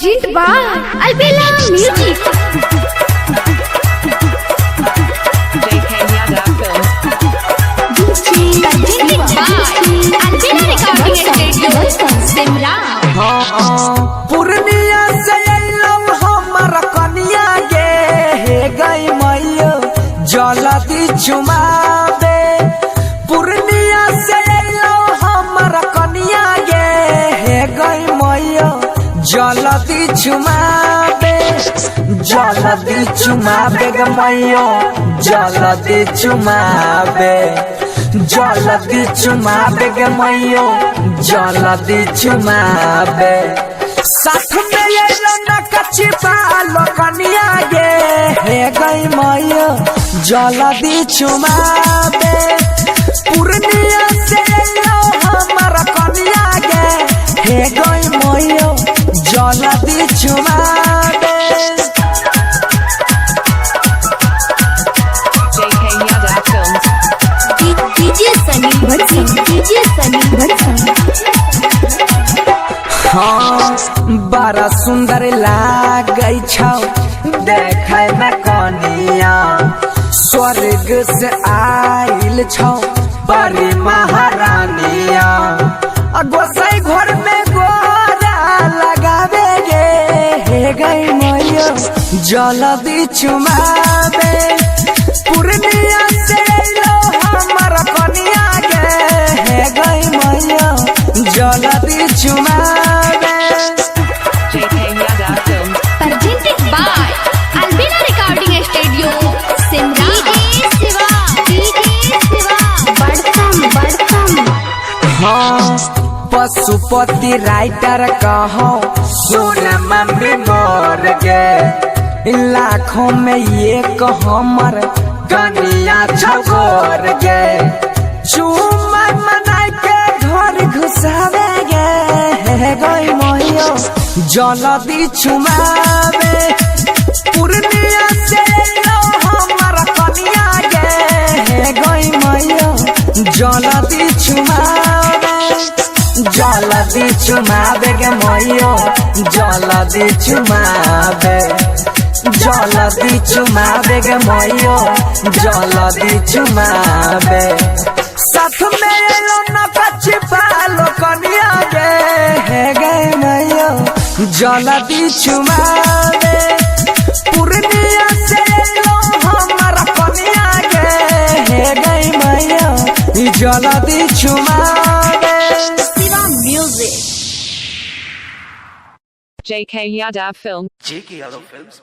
Present by Albella Music. JK Yadav Films. Presented by Albella Recording Studio, Simra. Purnia से अइलौ हमर कनिया गे हे गई मैया जलती चुमावे। पूर्णिया से अइलौ हमर कनिया गे हे गई मैया जलती चुमावे। जलती चुमावे गे मैया जलती चुमावे। जलती चुमावे गे मैया जलती चुमावे। साथ में ये लोना कच्ची पालो कनिया गे हे गई मैया जलती चुमावे। पूर्णिया से लो हमारा कनिया गे हे गई मैया जलती चुमावे। JK Yadav Films. DJ Sunny Bharshan. DJ Sunny Bharshan. हाँ बड़ा सुंदर लागै छौ देखै में कनिया। स्वर्ग से आइल छौ बड़ी महारानिया। गोसाई घर में गोरा लगावे गे हे गई मैया जलती चुमावे। पूर्णिया से लो हमारा कनिया गे हे गई मैया जलती चुमावे। JK Yadav Films. Presented by Albella Recording Studio, Simra. DJ Siva. Badkam. हाँ पशुपति राइटर कहो सुन मम्मी मोर गे। लाखों में एक हमर कनिया छगोर गे। चुमा मनाई के घर घुसावे गे हे गई मैया जलती चुमावे। पूर्णिया से लो हमारा कनिया गे हे गई मैया जलती चुमावे। जलती चुमावे गे मैया जलती चुमावे। जलती चुमावे गे मैया जलती चुमावे। साथ में लो न कच्ची पालो कनिया गे हे गई मैया जलती चुमावे। पूर्णिया से लो हमारा कनिया गे हे गई मैया जलती चुमावे। Siva Music. JK Yadav Film. JK Yadav Films